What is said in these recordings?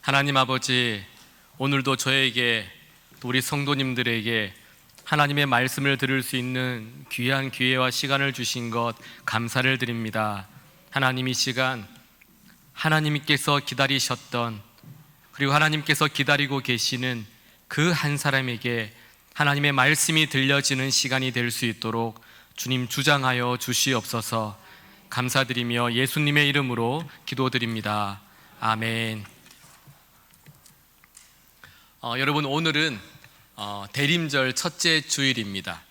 하나님 아버지, 오늘도 저에게 또 우리 성도님들에게 하나님의 말씀을 들을 수 있는 귀한 기회와 시간을 주신 것 감사를 드립니다. 하나님, 이 시간 하나님께서 기다리셨던, 그리고 하나님께서 기다리고 계시는 그 한 사람에게 하나님의 말씀이 들려지는 시간이 될 수 있도록 주님 주장하여 주시옵소서. 감사드리며 예수님의 이름으로 기도드립니다. 아멘. 여러분, 오늘은 대림절 첫째 주일입니다.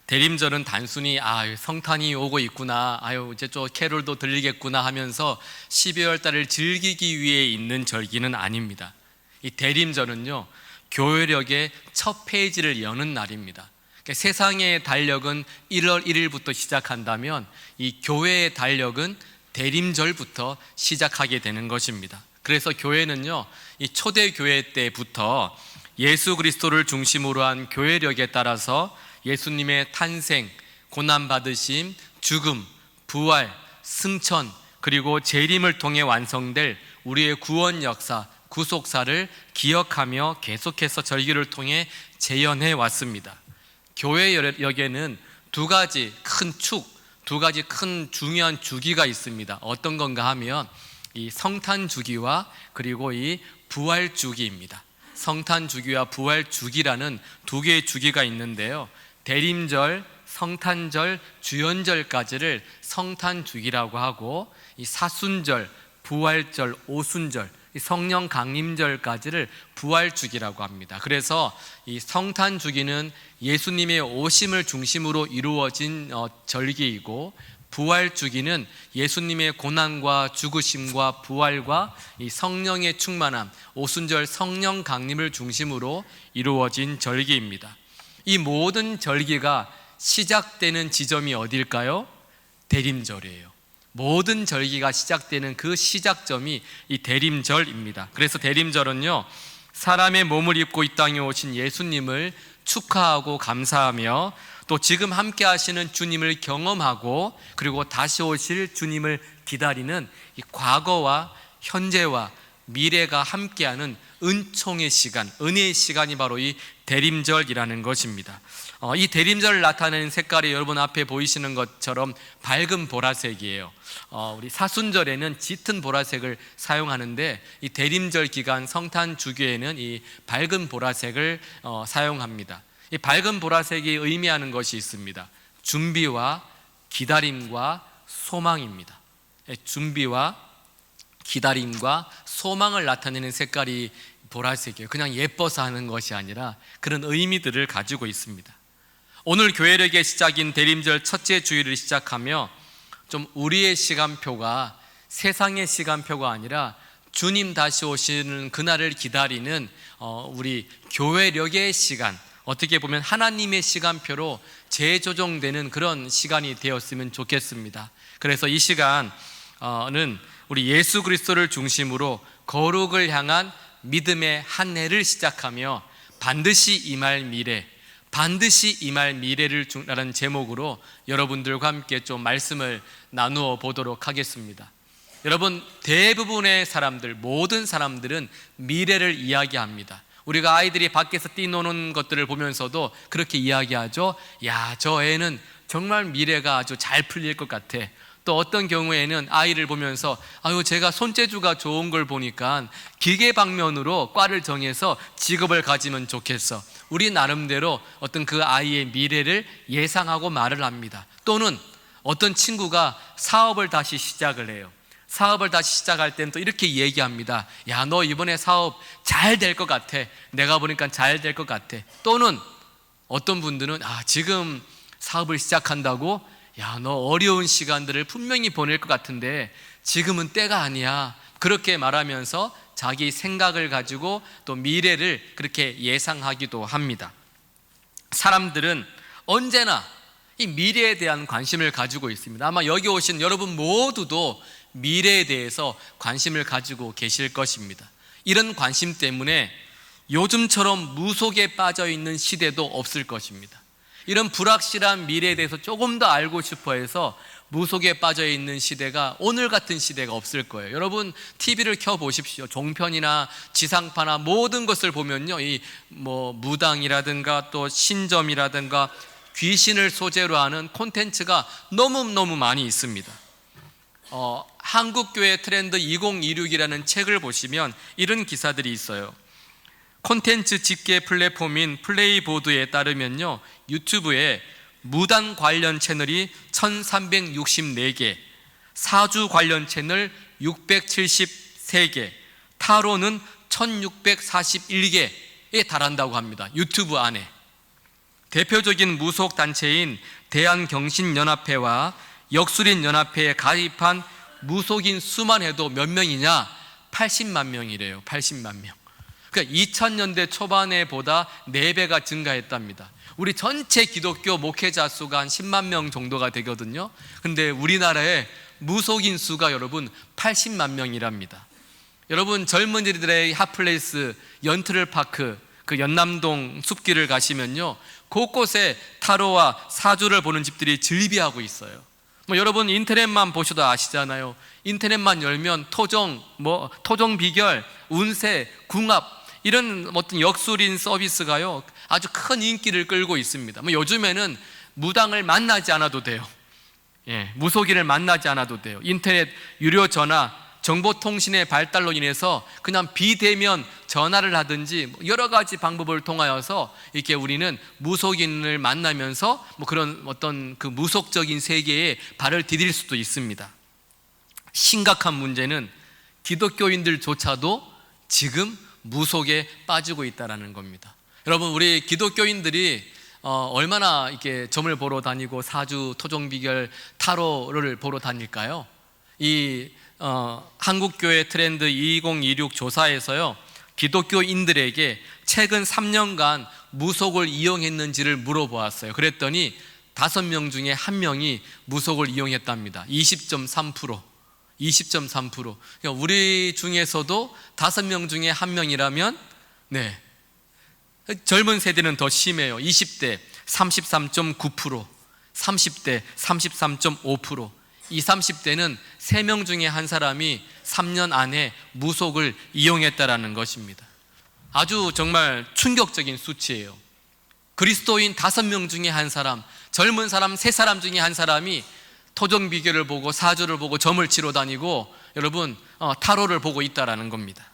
대림절은 단순히 성탄이 오고 있구나, 이제 좀 캐롤도 들리겠구나 하면서 12월 달을 즐기기 위해 있는 절기는 아닙니다. 이 대림절은요, 교회력의 첫 페이지를 여는 날입니다. 그러니까 세상의 달력은 1월 1일부터 시작한다면 이 교회의 달력은 대림절부터 시작하게 되는 것입니다. 그래서 교회는요, 이 초대교회 때부터 예수 그리스도를 중심으로 한 교회력에 따라서 예수님의 탄생, 고난받으심, 죽음, 부활, 승천, 그리고 재림을 통해 완성될 우리의 구원 역사, 구속사를 기억하며 계속해서 절기를 통해 재현해 왔습니다. 교회력에는 두 가지 큰 중요한 주기가 있습니다. 어떤 건가 하면 이 성탄 주기와 그리고 이 부활 주기입니다. 성탄 주기와 부활 주기라는 두 개의 주기가 있는데요, 대림절, 성탄절, 주연절까지를 성탄 주기라고 하고, 이 사순절, 부활절, 오순절, 성령 강림절까지를 부활 주기라고 합니다. 그래서 이 성탄 주기는 예수님의 오심을 중심으로 이루어진 절기이고, 부활 주기는 예수님의 고난과 죽으심과 부활과 이 성령의 충만함, 오순절 성령 강림을 중심으로 이루어진 절기입니다. 이 모든 절기가 시작되는 지점이 어딜까요? 대림절이에요. 모든 절기가 시작되는 그 시작점이 이 대림절입니다. 그래서 대림절은요, 사람의 몸을 입고 이 땅에 오신 예수님을 축하하고 감사하며, 또 지금 함께 하시는 주님을 경험하고, 그리고 다시 오실 주님을 기다리는 이 과거와 현재와 미래가 함께하는 은총의 시간, 은혜의 시간이 바로 이 대림절이라는 것입니다. 이 대림절을 나타내는 색깔이 여러분 앞에 보이시는 것처럼 밝은 보라색이에요. 우리 사순절에는 짙은 보라색을 사용하는데, 이 대림절 기간 성탄 주기에는 이 밝은 보라색을 사용합니다. 이 밝은 보라색이 의미하는 것이 있습니다. 준비와 기다림과 소망입니다. 준비와 기다림과 소망을 나타내는 색깔이 보라색이에요. 그냥 예뻐서 하는 것이 아니라 그런 의미들을 가지고 있습니다. 오늘 교회력의 시작인 대림절 첫째 주일을 시작하며 좀 우리의 시간표가 세상의 시간표가 아니라 주님 다시 오시는 그날을 기다리는 우리 교회력의 시간, 어떻게 보면 하나님의 시간표로 재조정되는 그런 시간이 되었으면 좋겠습니다. 그래서 이 시간은 우리 예수 그리스도를 중심으로 거룩을 향한 믿음의 한 해를 시작하며 반드시 임할 미래를 라는 제목으로 여러분들과 함께 좀 말씀을 나누어 보도록 하겠습니다. 여러분, 대부분의 사람들, 모든 사람들은 미래를 이야기합니다. 우리가 아이들이 밖에서 뛰노는 것들을 보면서도 그렇게 이야기하죠. 저 애는 정말 미래가 아주 잘 풀릴 것 같아. 또 어떤 경우에는 아이를 보면서 제가 손재주가 좋은 걸 보니까 기계 방면으로 과를 정해서 직업을 가지면 좋겠어. 우리 나름대로 어떤 그 아이의 미래를 예상하고 말을 합니다. 또는 어떤 친구가 사업을 다시 시작을 해요. 사업을 다시 시작할 때는 또 이렇게 얘기합니다. 너 이번에 사업 잘 될 것 같아. 내가 보니까 잘 될 것 같아. 또는 어떤 분들은 지금 사업을 시작한다고? 너 어려운 시간들을 분명히 보낼 것 같은데 지금은 때가 아니야. 그렇게 말하면서 자기 생각을 가지고 또 미래를 그렇게 예상하기도 합니다. 사람들은 언제나 이 미래에 대한 관심을 가지고 있습니다. 아마 여기 오신 여러분 모두도 미래에 대해서 관심을 가지고 계실 것입니다. 이런 관심 때문에 요즘처럼 무속에 빠져 있는 시대도 없을 것입니다. 이런 불확실한 미래에 대해서 조금 더 알고 싶어 해서 무속에 빠져 있는 시대가 오늘 같은 시대가 없을 거예요. 여러분 TV를 켜 보십시오. 종편이나 지상파나 모든 것을 보면요, 이 무당이라든가 또 신점이라든가 귀신을 소재로 하는 콘텐츠가 너무너무 많이 있습니다. 한국교회 트렌드 2026이라는 책을 보시면 이런 기사들이 있어요. 콘텐츠 집계 플랫폼인 플레이보드에 따르면요, 유튜브에 무당 관련 채널이 1364개, 사주 관련 채널 673개, 타로는 1641개에 달한다고 합니다. 유튜브 안에. 대표적인 무속 단체인 대한경신연합회와 역술인연합회에 가입한 무속인 수만 해도 몇 명이냐? 80만 명이래요. 80만 명. 그러니까 2000년대 초반에 보다 4배가 증가했답니다. 우리 전체 기독교 목회자 수가 한 10만 명 정도가 되거든요. 그런데 우리나라의 무속인 수가 여러분 80만 명이랍니다. 여러분 젊은이들의 핫플레이스 연트럴파크 그 연남동 숲길을 가시면요, 곳곳에 타로와 사주를 보는 집들이 즐비하고 있어요. 여러분 인터넷만 보셔도 아시잖아요. 인터넷만 열면 토종 비결, 운세, 궁합 이런 어떤 역술인 서비스가요 아주 큰 인기를 끌고 있습니다. 요즘에는 무당을 만나지 않아도 돼요. 무속인을 만나지 않아도 돼요. 인터넷 유료 전화, 정보통신의 발달로 인해서 그냥 비대면 전화를 하든지 여러 가지 방법을 통하여서 이렇게 우리는 무속인을 만나면서 그런 어떤 그 무속적인 세계에 발을 디딜 수도 있습니다. 심각한 문제는 기독교인들조차도 지금 무속에 빠지고 있다는 겁니다. 여러분 우리 기독교인들이 얼마나 이렇게 점을 보러 다니고 사주, 토종비결, 타로를 보러 다닐까요? 한국교회 트렌드 2026 조사에서요, 기독교인들에게 최근 3년간 무속을 이용했는지를 물어보았어요. 그랬더니 5명 중에 1명이 무속을 이용했답니다. 20.3%. 그러니까 우리 중에서도 5명 중에 1명이라면 젊은 세대는 더 심해요. 20대 33.9%, 30대 33.5%, 20, 30대는 3명 중에 1사람이 3년 안에 무속을 이용했다라는 것입니다. 아주 정말 충격적인 수치예요. 그리스도인 5명 중에 1사람, 젊은 사람 3사람 중에 1사람이 토종비결을 보고 사주를 보고 점을 치러 다니고 여러분 타로를 보고 있다라는 겁니다.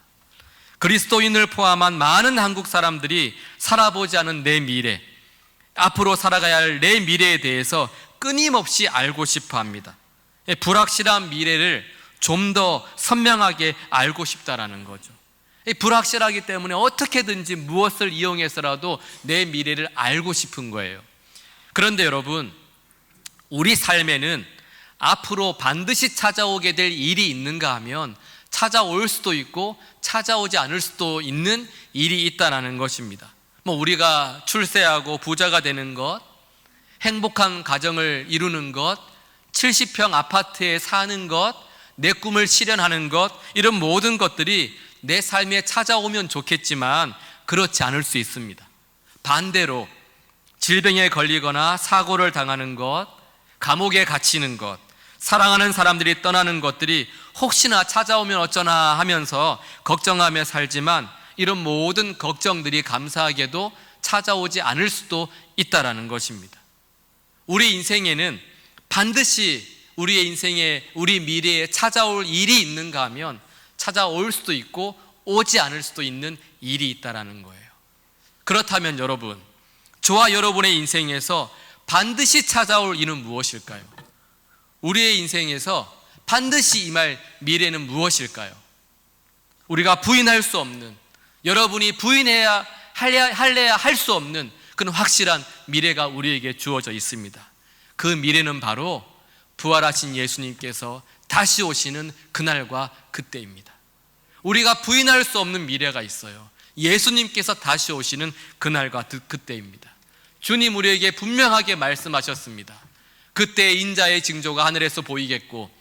그리스도인을 포함한 많은 한국 사람들이 살아보지 않은 내 미래, 앞으로 살아가야 할 내 미래에 대해서 끊임없이 알고 싶어 합니다. 불확실한 미래를 좀 더 선명하게 알고 싶다라는 거죠. 불확실하기 때문에 어떻게든지 무엇을 이용해서라도 내 미래를 알고 싶은 거예요. 그런데 여러분, 우리 삶에는 앞으로 반드시 찾아오게 될 일이 있는가 하면 찾아올 수도 있고 찾아오지 않을 수도 있는 일이 있다는 것입니다. 우리가 출세하고 부자가 되는 것, 행복한 가정을 이루는 것, 70평 아파트에 사는 것, 내 꿈을 실현하는 것, 이런 모든 것들이 내 삶에 찾아오면 좋겠지만 그렇지 않을 수 있습니다. 반대로 질병에 걸리거나 사고를 당하는 것, 감옥에 갇히는 것, 사랑하는 사람들이 떠나는 것들이 혹시나 찾아오면 어쩌나 하면서 걱정하며 살지만 이런 모든 걱정들이 감사하게도 찾아오지 않을 수도 있다는 것입니다. 우리 인생에는 반드시 우리의 인생에, 우리 미래에 찾아올 일이 있는가 하면 찾아올 수도 있고 오지 않을 수도 있는 일이 있다는 거예요. 그렇다면 여러분, 저와 여러분의 인생에서 반드시 찾아올 일은 무엇일까요? 우리의 인생에서 반드시 임할 미래는 무엇일까요? 우리가 부인할 수 없는, 여러분이 부인해야 할래야 할 수 없는 그런 확실한 미래가 우리에게 주어져 있습니다. 그 미래는 바로 부활하신 예수님께서 다시 오시는 그날과 그때입니다. 우리가 부인할 수 없는 미래가 있어요. 예수님께서 다시 오시는 그날과 그때입니다. 주님 우리에게 분명하게 말씀하셨습니다. 그때 인자의 징조가 하늘에서 보이겠고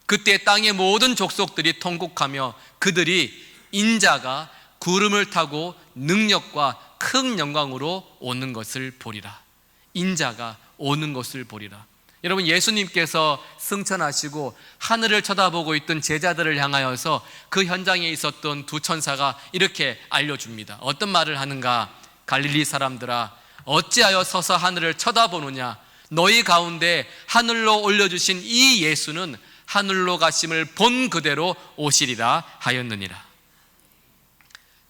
그때 땅의 모든 족속들이 통곡하며 그들이 인자가 구름을 타고 능력과 큰 영광으로 오는 것을 보리라. 인자가 오는 것을 보리라. 여러분, 예수님께서 승천하시고 하늘을 쳐다보고 있던 제자들을 향하여서 그 현장에 있었던 두 천사가 이렇게 알려줍니다. 어떤 말을 하는가? 갈릴리 사람들아, 어찌하여 서서 하늘을 쳐다보느냐? 너희 가운데 하늘로 올려주신 이 예수는 하늘로 가심을 본 그대로 오시리라 하였느니라.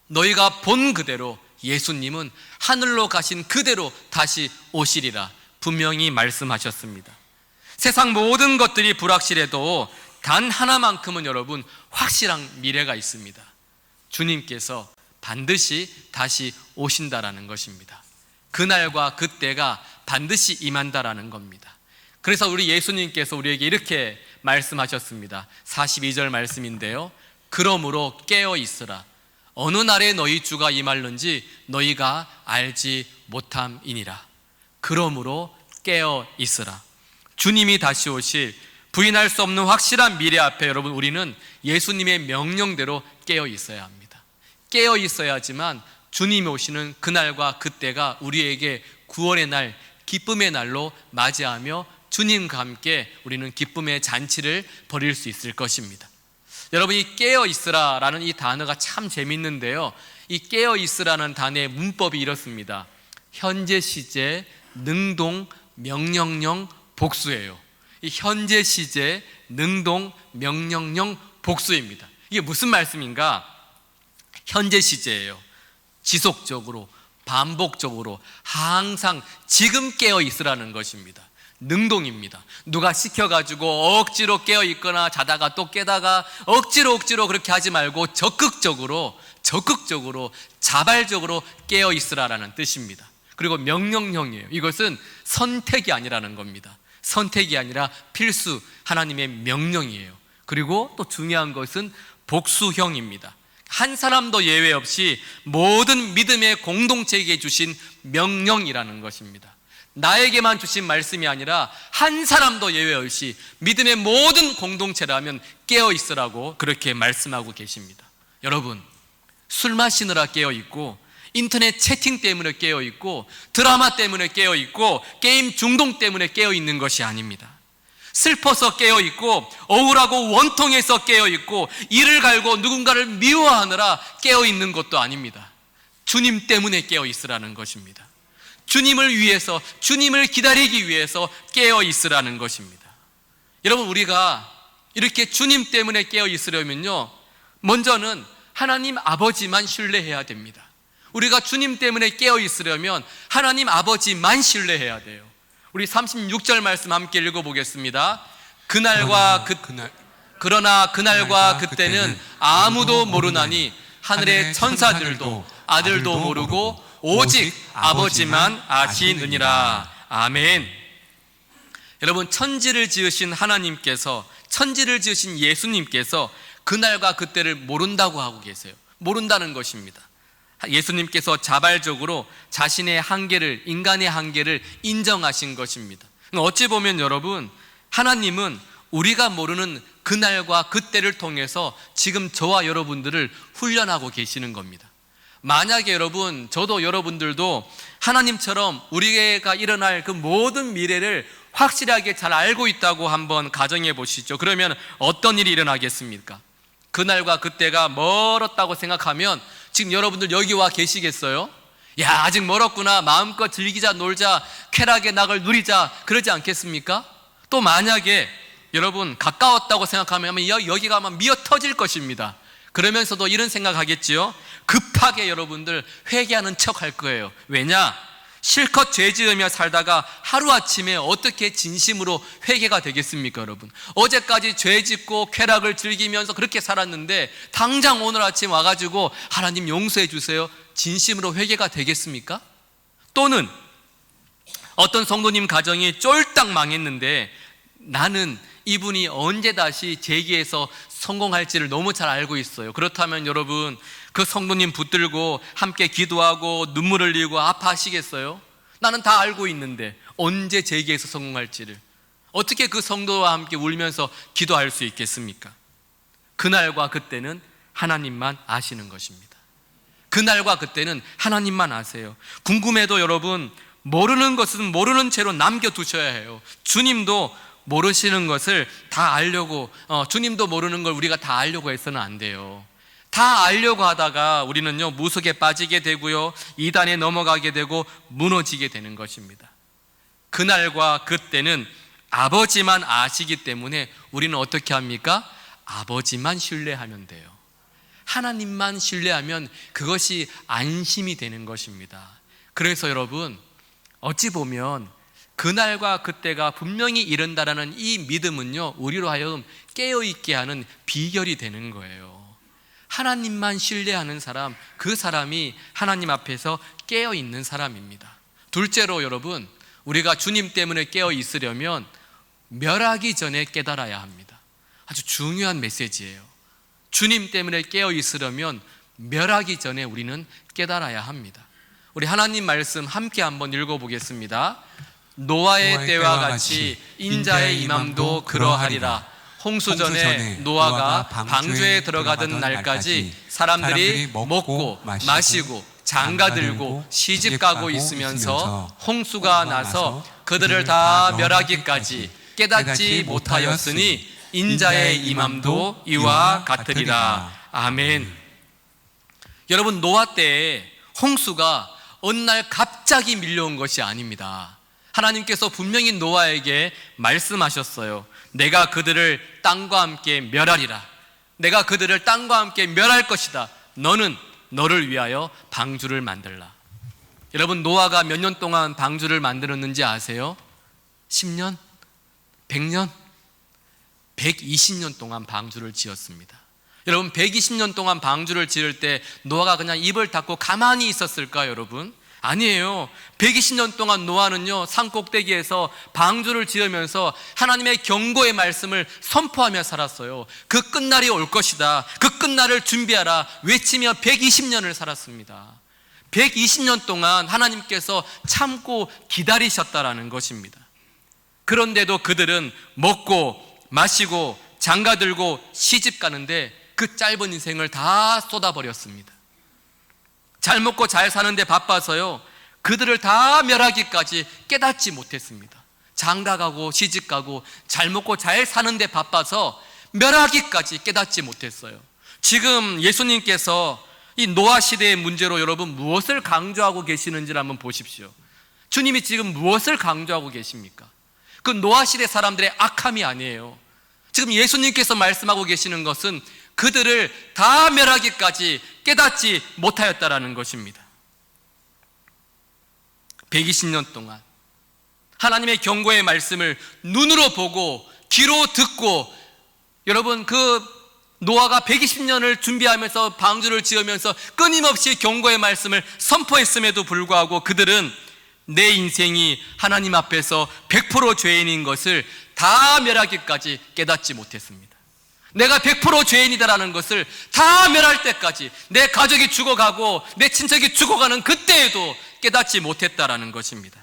너희가 본 그대로 예수님은 하늘로 가신 그대로 다시 오시리라 분명히 말씀하셨습니다. 세상 모든 것들이 불확실해도 단 하나만큼은 여러분 확실한 미래가 있습니다. 주님께서 반드시 다시 오신다라는 것입니다. 그날과 그때가 반드시 임한다라는 겁니다. 그래서 우리 예수님께서 우리에게 이렇게 말씀하셨습니다. 42절 말씀인데요, 그러므로 깨어 있으라. 어느 날에 너희 주가 임할는지 너희가 알지 못함이니라. 그러므로 깨어 있으라. 주님이 다시 오실 부인할 수 없는 확실한 미래 앞에 여러분, 우리는 예수님의 명령대로 깨어 있어야 합니다. 깨어 있어야지만 주님이 오시는 그날과 그때가 우리에게 구원의 날, 기쁨의 날로 맞이하며 주님과 함께 우리는 기쁨의 잔치를 벌일 수 있을 것입니다. 여러분, 이 깨어 있으라라는 이 단어가 참 재밌는데요, 이 깨어 있으라는 단어의 문법이 이렇습니다. 현재 시제, 능동, 명령형, 복수예요. 이 현재 시제, 능동, 명령형, 복수입니다. 이게 무슨 말씀인가? 현재 시제예요. 지속적으로, 반복적으로 항상 지금 깨어 있으라는 것입니다. 능동입니다. 누가 시켜가지고 억지로 깨어 있거나 자다가 또 깨다가 억지로 그렇게 하지 말고 적극적으로 자발적으로 깨어 있으라라는 뜻입니다. 그리고 명령형이에요. 이것은 선택이 아니라는 겁니다. 선택이 아니라 필수, 하나님의 명령이에요. 그리고 또 중요한 것은 복수형입니다. 한 사람도 예외 없이 모든 믿음의 공동체에게 주신 명령이라는 것입니다. 나에게만 주신 말씀이 아니라 한 사람도 예외 없이 믿음의 모든 공동체라면 깨어 있으라고 그렇게 말씀하고 계십니다. 여러분, 술 마시느라 깨어 있고, 인터넷 채팅 때문에 깨어 있고, 드라마 때문에 깨어 있고, 게임 중독 때문에 깨어 있는 것이 아닙니다. 슬퍼서 깨어 있고, 억울하고 원통해서 깨어 있고, 이를 갈고 누군가를 미워하느라 깨어 있는 것도 아닙니다. 주님 때문에 깨어 있으라는 것입니다. 주님을 위해서, 주님을 기다리기 위해서 깨어 있으라는 것입니다. 여러분, 우리가 이렇게 주님 때문에 깨어 있으려면요, 먼저는 하나님 아버지만 신뢰해야 됩니다. 우리가 주님 때문에 깨어 있으려면 하나님 아버지만 신뢰해야 돼요. 우리 36절 말씀 함께 읽어보겠습니다. 그날과 그때는 아무도 모르나니 하늘의 천사들도 아들도 모르고 오직 아버지만 아시느니라. 아멘. 여러분, 천지를 지으신 하나님께서, 천지를 지으신 예수님께서 그날과 그때를 모른다고 하고 계세요. 모른다는 것입니다. 예수님께서 자발적으로 자신의 한계를, 인간의 한계를 인정하신 것입니다. 어찌 보면 여러분, 하나님은 우리가 모르는 그날과 그때를 통해서 지금 저와 여러분들을 훈련하고 계시는 겁니다. 만약에 여러분, 저도 여러분들도 하나님처럼 우리가 일어날 그 모든 미래를 확실하게 잘 알고 있다고 한번 가정해 보시죠. 그러면 어떤 일이 일어나겠습니까? 그날과 그때가 멀었다고 생각하면 지금 여러분들 여기 와 계시겠어요? 야, 아직 멀었구나, 마음껏 즐기자, 놀자, 쾌락의 낙을 누리자, 그러지 않겠습니까? 또 만약에 여러분 가까웠다고 생각하면 여기가 아마 미어 터질 것입니다. 그러면서도 이런 생각하겠지요. 급하게 여러분들 회개하는 척 할 거예요. 왜냐? 실컷 죄 지으며 살다가 하루아침에 어떻게 진심으로 회개가 되겠습니까, 여러분? 어제까지 죄 짓고 쾌락을 즐기면서 그렇게 살았는데 당장 오늘 아침 와가지고 하나님 용서해 주세요, 진심으로 회개가 되겠습니까? 또는 어떤 성도님 가정이 쫄딱 망했는데 나는 이분이 언제 다시 재기해서 성공할지를 너무 잘 알고 있어요. 그렇다면 여러분, 그 성도님 붙들고 함께 기도하고 눈물 흘리고 아파하시겠어요? 나는 다 알고 있는데 언제 재기해서 성공할지를 어떻게 그 성도와 함께 울면서 기도할 수 있겠습니까? 그날과 그때는 하나님만 아시는 것입니다. 그날과 그때는 하나님만 아세요. 궁금해도 여러분, 모르는 것은 모르는 채로 남겨두셔야 해요. 주님도 모르시는 것을 다 알려고, 주님도 모르는 걸 우리가 다 알려고 해서는 안 돼요. 다 알려고 하다가 우리는요, 무속에 빠지게 되고요, 이단에 넘어가게 되고 무너지게 되는 것입니다. 그날과 그때는 아버지만 아시기 때문에 우리는 어떻게 합니까? 아버지만 신뢰하면 돼요. 하나님만 신뢰하면 그것이 안심이 되는 것입니다. 그래서 여러분, 어찌 보면 그날과 그때가 분명히 이른다라는 이 믿음은요, 우리로 하여금 깨어있게 하는 비결이 되는 거예요. 하나님만 신뢰하는 사람, 그 사람이 하나님 앞에서 깨어있는 사람입니다. 둘째로 여러분, 우리가 주님 때문에 깨어있으려면 멸하기 전에 깨달아야 합니다. 아주 중요한 메시지예요. 주님 때문에 깨어있으려면 멸하기 전에 우리는 깨달아야 합니다. 우리 하나님 말씀 함께 한번 읽어보겠습니다. 노아의 때와 같이 인자의 임함도 그러하리라. 홍수 전에 노아가 방주에 들어가던 날까지 사람들이 먹고 마시고 장가들고 시집가고 있으면서 홍수가 나서 그들을 다 멸하기까지 깨닫지 못하였으니 인자의 임함도 이와 같으리라. 아멘. 여러분, 노아 때에 홍수가 어느 날 갑자기 밀려온 것이 아닙니다. 하나님께서 분명히 노아에게 말씀하셨어요. 내가 그들을 땅과 함께 멸하리라. 내가 그들을 땅과 함께 멸할 것이다. 너는 너를 위하여 방주를 만들라. 여러분, 노아가 몇 년 동안 방주를 만들었는지 아세요? 10년? 100년? 120년 동안 방주를 지었습니다. 여러분, 120년 동안 방주를 지을 때 노아가 그냥 입을 닫고 가만히 있었을까요, 여러분? 아니에요. 120년 동안 노아는요, 산 꼭대기에서 방주를 지으면서 하나님의 경고의 말씀을 선포하며 살았어요. 그 끝날이 올 것이다, 그 끝날을 준비하라 외치며 120년을 살았습니다. 120년 동안 하나님께서 참고 기다리셨다라는 것입니다. 그런데도 그들은 먹고 마시고 장가들고 시집 가는데 그 짧은 인생을 다 쏟아버렸습니다. 잘 먹고 잘 사는데 바빠서요, 그들을 다 멸하기까지 깨닫지 못했습니다. 장가가고 시집가고 잘 먹고 잘 사는데 바빠서 멸하기까지 깨닫지 못했어요. 지금 예수님께서 이 노아 시대의 문제로 여러분 무엇을 강조하고 계시는지를 한번 보십시오. 주님이 지금 무엇을 강조하고 계십니까? 그 노아 시대 사람들의 악함이 아니에요. 지금 예수님께서 말씀하고 계시는 것은 그들을 다 멸하기까지 깨닫지 못하였다라는 것입니다. 120년 동안 하나님의 경고의 말씀을 눈으로 보고 귀로 듣고, 여러분, 그 노아가 120년을 준비하면서 방주를 지으면서 끊임없이 경고의 말씀을 선포했음에도 불구하고 그들은 내 인생이 하나님 앞에서 100% 죄인인 것을 다 멸하기까지 깨닫지 못했습니다. 내가 100% 죄인이다라는 것을 다 멸할 때까지, 내 가족이 죽어가고 내 친척이 죽어가는 그때에도 깨닫지 못했다라는 것입니다.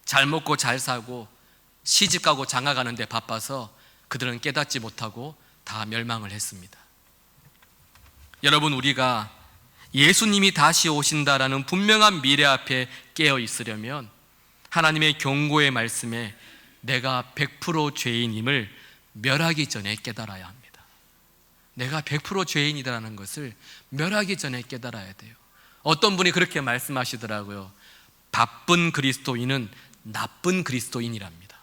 잘 먹고 잘 사고 시집가고 장가가는 데 바빠서 그들은 깨닫지 못하고 다 멸망을 했습니다. 여러분, 우리가 예수님이 다시 오신다라는 분명한 미래 앞에 깨어 있으려면 하나님의 경고의 말씀에 내가 100% 죄인임을 멸하기 전에 깨달아야 합니다. 내가 100% 죄인이라는 것을 멸하기 전에 깨달아야 돼요. 어떤 분이 그렇게 말씀하시더라고요. 바쁜 그리스도인은 나쁜 그리스도인이랍니다.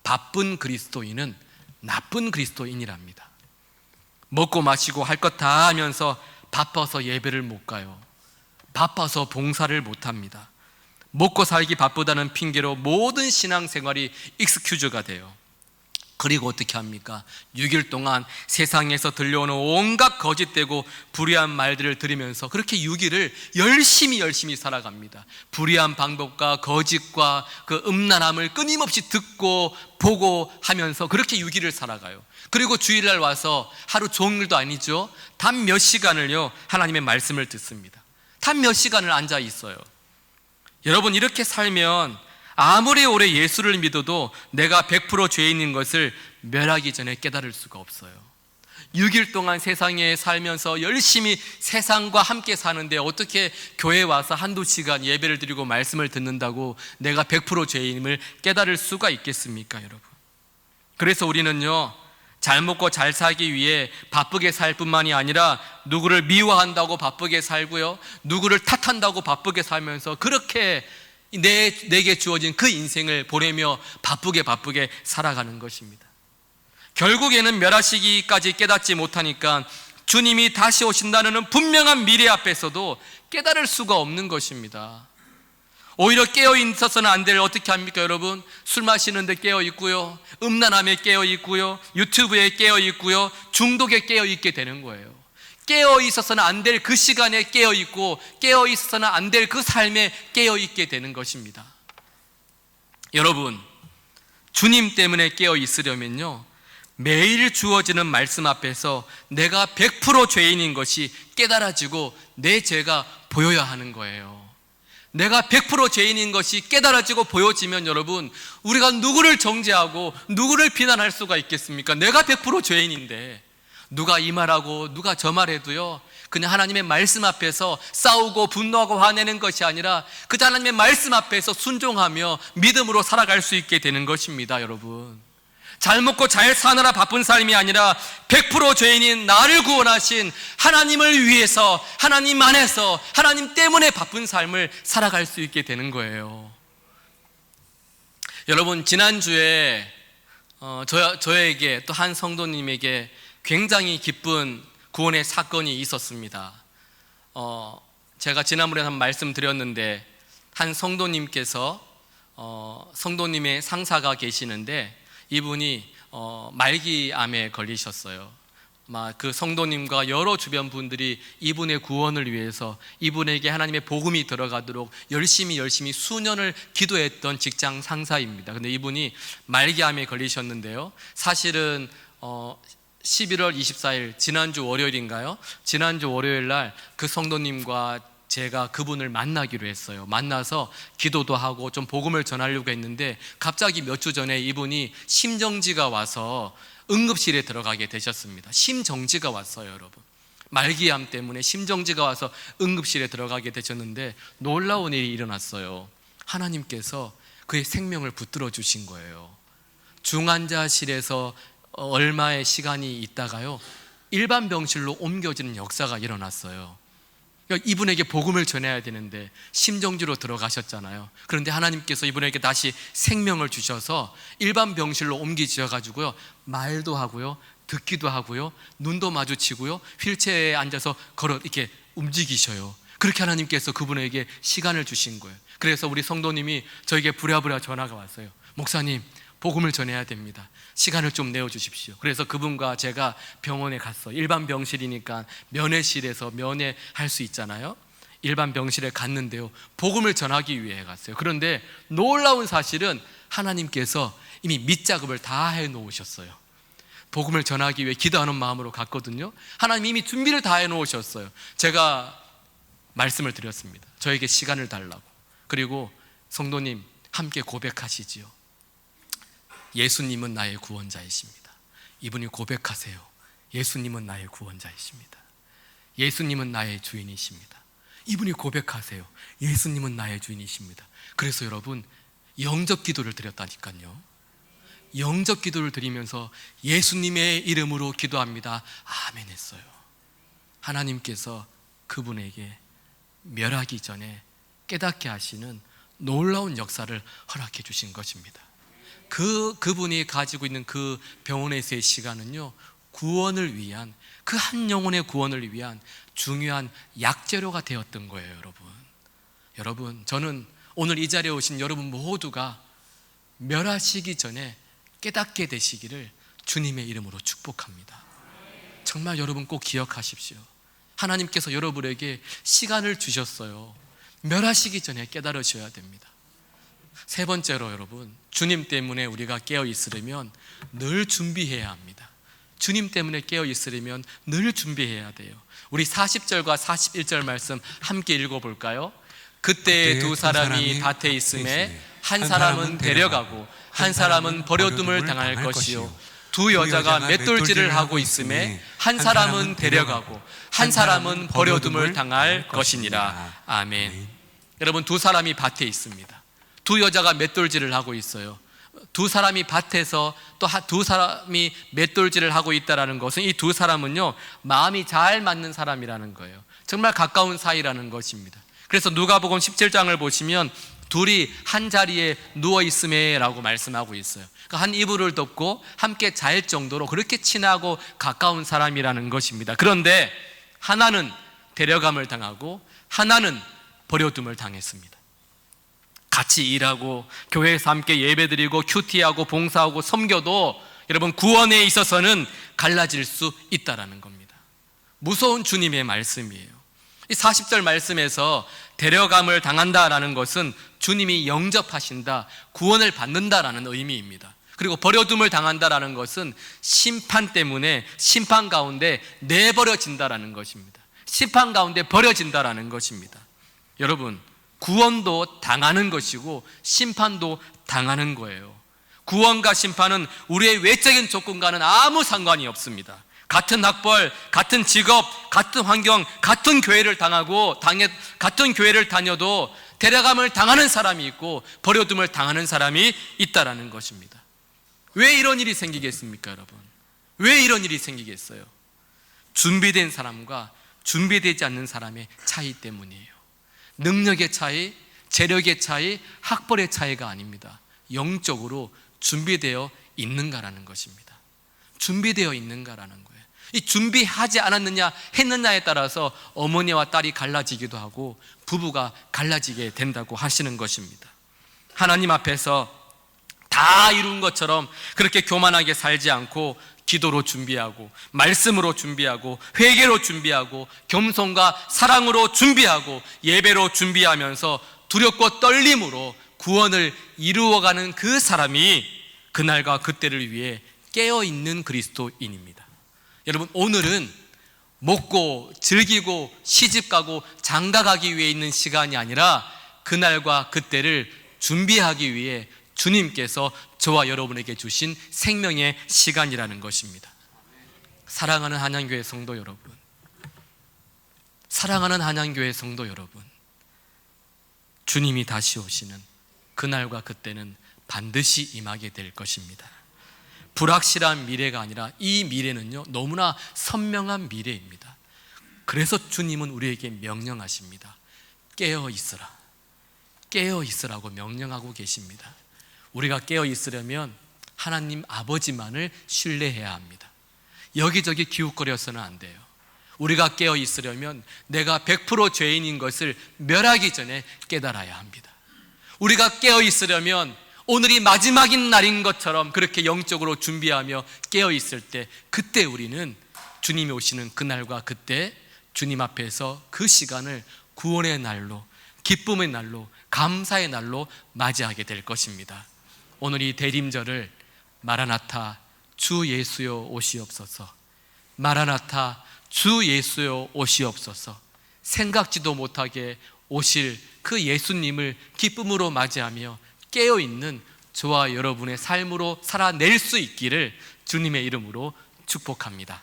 바쁜 그리스도인은 나쁜 그리스도인이랍니다. 먹고 마시고 할 것 다 하면서 바빠서 예배를 못 가요. 바빠서 봉사를 못 합니다. 먹고 살기 바쁘다는 핑계로 모든 신앙생활이 익스큐즈가 돼요. 그리고 어떻게 합니까? 6일 동안 세상에서 들려오는 온갖 거짓되고 불의한 말들을 들으면서 그렇게 6일을 열심히 살아갑니다. 불의한 방법과 거짓과 그 음란함을 끊임없이 듣고 보고 하면서 그렇게 6일을 살아가요. 그리고 주일날 와서 하루 종일도 아니죠, 단 몇 시간을요 하나님의 말씀을 듣습니다. 단 몇 시간을 앉아 있어요. 여러분, 이렇게 살면 아무리 오래 예수를 믿어도 내가 100% 죄인인 것을 멸하기 전에 깨달을 수가 없어요. 6일 동안 세상에 살면서 열심히 세상과 함께 사는데 어떻게 교회에 와서 한두 시간 예배를 드리고 말씀을 듣는다고 내가 100% 죄인임을 깨달을 수가 있겠습니까, 여러분? 그래서 우리는요, 잘 먹고 잘 살기 위해 바쁘게 살 뿐만이 아니라 누구를 미워한다고 바쁘게 살고요, 누구를 탓한다고 바쁘게 살면서 그렇게 내게 주어진 그 인생을 보내며 바쁘게 살아가는 것입니다. 결국에는 멸하시기까지 깨닫지 못하니까 주님이 다시 오신다는 분명한 미래 앞에서도 깨달을 수가 없는 것입니다. 오히려 깨어 있어서는 안 될, 어떻게 합니까, 여러분? 술 마시는데 깨어 있고요, 음란함에 깨어 있고요, 유튜브에 깨어 있고요, 중독에 깨어 있게 되는 거예요. 깨어 있어서는 안 될 그 시간에 깨어 있고, 깨어 있어서는 안 될 그 삶에 깨어 있게 되는 것입니다. 여러분, 주님 때문에 깨어 있으려면요, 매일 주어지는 말씀 앞에서 내가 100% 죄인인 것이 깨달아지고 내 죄가 보여야 하는 거예요. 내가 100% 죄인인 것이 깨달아지고 보여지면 여러분, 우리가 누구를 정죄하고 누구를 비난할 수가 있겠습니까? 내가 100% 죄인인데 누가 이 말하고 누가 저 말해도요, 그냥 하나님의 말씀 앞에서 싸우고 분노하고 화내는 것이 아니라 그저 하나님의 말씀 앞에서 순종하며 믿음으로 살아갈 수 있게 되는 것입니다. 여러분, 잘 먹고 잘 사느라 바쁜 삶이 아니라 100% 죄인인 나를 구원하신 하나님을 위해서, 하나님 안에서, 하나님 때문에 바쁜 삶을 살아갈 수 있게 되는 거예요. 여러분, 지난주에 저에게 또 한 성도님에게 굉장히 기쁜 구원의 사건이 있었습니다. 제가 지난번에 한 말씀 드렸는데, 한 성도님께서 성도님의 상사가 계시는데 이분이 말기암에 걸리셨어요. 그 성도님과 여러 주변 분들이 이분의 구원을 위해서, 이분에게 하나님의 복음이 들어가도록 열심히 수년을 기도했던 직장 상사입니다. 근데 이분이 말기암에 걸리셨는데요, 사실은 11월 24일 지난주 월요일인가요? 지난주 월요일 날 그 성도님과 제가 그분을 만나기로 했어요. 만나서 기도도 하고 좀 복음을 전하려고 했는데 갑자기 몇 주 전에 이분이 심정지가 와서 응급실에 들어가게 되셨습니다. 심정지가 왔어요, 여러분. 말기암 때문에 심정지가 와서 응급실에 들어가게 되셨는데 놀라운 일이 일어났어요. 하나님께서 그의 생명을 붙들어 주신 거예요. 중환자실에서 얼마의 시간이 있다가요, 일반 병실로 옮겨지는 역사가 일어났어요. 이분에게 복음을 전해야 되는데 심정지로 들어가셨잖아요. 그런데 하나님께서 이분에게 다시 생명을 주셔서 일반 병실로 옮기셔가지고요, 말도 하고요, 듣기도 하고요, 눈도 마주치고요, 휠체어에 앉아서 이렇게 움직이셔요. 그렇게 하나님께서 그분에게 시간을 주신 거예요. 그래서 우리 성도님이 저에게 부랴부랴 전화가 왔어요. 목사님, 복음을 전해야 됩니다. 시간을 좀 내어주십시오. 그래서 그분과 제가 병원에 갔어요. 일반 병실이니까 면회실에서 면회할 수 있잖아요. 일반 병실에 갔는데요, 복음을 전하기 위해 갔어요. 그런데 놀라운 사실은 하나님께서 이미 밑작업을 다 해놓으셨어요. 복음을 전하기 위해 기도하는 마음으로 갔거든요. 하나님 이미 준비를 다 해놓으셨어요. 제가 말씀을 드렸습니다. 저에게 시간을 달라고. 그리고 성도님 함께 고백하시지요. 예수님은 나의 구원자이십니다. 이분이 고백하세요. 예수님은 나의 구원자이십니다. 예수님은 나의 주인이십니다. 이분이 고백하세요. 예수님은 나의 주인이십니다. 그래서 여러분, 영접 기도를 드렸다니까요. 영접 기도를 드리면서 예수님의 이름으로 기도합니다, 아멘 했어요. 하나님께서 그분에게 멸하기 전에 깨닫게 하시는 놀라운 역사를 허락해 주신 것입니다. 그분이 가지고 있는 그 병원에서의 시간은요, 구원을 위한, 그 한 영혼의 구원을 위한 중요한 약재료가 되었던 거예요. 여러분, 저는 오늘 이 자리에 오신 여러분 모두가 멸하시기 전에 깨닫게 되시기를 주님의 이름으로 축복합니다. 정말 여러분 꼭 기억하십시오. 하나님께서 여러분에게 시간을 주셨어요. 멸하시기 전에 깨달으셔야 됩니다. 세 번째로 여러분, 주님 때문에 우리가 깨어 있으려면 늘 준비해야 합니다. 주님 때문에 깨어 있으려면 늘 준비해야 돼요. 우리 40절과 41절 말씀 함께 읽어볼까요? 그때 두 사람이 밭에 있음에 한 사람은 데려가고 한 사람은 버려둠을 당할 것이요 두 여자가 맷돌질을 하고 있음에 한 사람은 데려가고 한 사람은 버려둠을 당할 것이니라. 아멘. 여러분, 두 사람이 밭에 있습니다. 두 여자가 맷돌질을 하고 있어요. 두 사람이 밭에서 또 두 사람이 맷돌질을 하고 있다는 것은 이 두 사람은요, 마음이 잘 맞는 사람이라는 거예요. 정말 가까운 사이라는 것입니다. 그래서 누가복음 17장을 보시면 둘이 한 자리에 누워 있음에 라고 말씀하고 있어요. 그러니까 한 이불을 덮고 함께 잘 정도로 그렇게 친하고 가까운 사람이라는 것입니다. 그런데 하나는 데려감을 당하고 하나는 버려둠을 당했습니다. 같이 일하고 교회에서 함께 예배드리고 큐티하고 봉사하고 섬겨도 여러분, 구원에 있어서는 갈라질 수 있다는 겁니다. 무서운 주님의 말씀이에요. 이 40절 말씀에서 데려감을 당한다라는 것은 주님이 영접하신다, 구원을 받는다라는 의미입니다. 그리고 버려둠을 당한다라는 것은 심판 때문에 심판 가운데 내버려진다라는 것입니다. 심판 가운데 버려진다라는 것입니다. 여러분, 구원도 당하는 것이고 심판도 당하는 거예요. 구원과 심판은 우리의 외적인 조건과는 아무 상관이 없습니다. 같은 학벌, 같은 직업, 같은 환경, 같은 교회를 같은 교회를 다녀도 데려감을 당하는 사람이 있고 버려둠을 당하는 사람이 있다라는 것입니다. 왜 이런 일이 생기겠습니까, 여러분? 왜 이런 일이 생기겠어요? 준비된 사람과 준비되지 않는 사람의 차이 때문이에요. 능력의 차이, 재력의 차이, 학벌의 차이가 아닙니다. 영적으로 준비되어 있는가라는 것입니다. 준비되어 있는가라는 거예요. 이 준비하지 않았느냐 했느냐에 따라서 어머니와 딸이 갈라지기도 하고 부부가 갈라지게 된다고 하시는 것입니다. 하나님 앞에서 다 이룬 것처럼 그렇게 교만하게 살지 않고 기도로 준비하고 말씀으로 준비하고 회개로 준비하고 겸손과 사랑으로 준비하고 예배로 준비하면서 두렵고 떨림으로 구원을 이루어가는 그 사람이 그날과 그때를 위해 깨어있는 그리스도인입니다. 여러분, 오늘은 먹고 즐기고 시집가고 장가가기 위해 있는 시간이 아니라 그날과 그때를 준비하기 위해 주님께서 저와 여러분에게 주신 생명의 시간이라는 것입니다. 사랑하는 한양교회 성도 여러분, 사랑하는 한양교회 성도 여러분, 주님이 다시 오시는 그날과 그때는 반드시 임하게 될 것입니다. 불확실한 미래가 아니라 이 미래는요, 너무나 선명한 미래입니다. 그래서 주님은 우리에게 명령하십니다. 깨어 있으라, 깨어 있으라고 명령하고 계십니다. 우리가 깨어 있으려면 하나님 아버지만을 신뢰해야 합니다. 여기저기 기웃거려서는 안 돼요. 우리가 깨어 있으려면 내가 100% 죄인인 것을 멸하기 전에 깨달아야 합니다. 우리가 깨어 있으려면 오늘이 마지막인 날인 것처럼 그렇게 영적으로 준비하며 깨어 있을 때, 그때 우리는 주님이 오시는 그날과 그때 주님 앞에서 그 시간을 구원의 날로, 기쁨의 날로, 감사의 날로 맞이하게 될 것입니다. 오늘 이 대림절을 마라나타 주 예수여 오시옵소서, 마라나타 주 예수여 오시옵소서, 생각지도 못하게 오실 그 예수님을 기쁨으로 맞이하며 깨어있는 저와 여러분의 삶으로 살아낼 수 있기를 주님의 이름으로 축복합니다.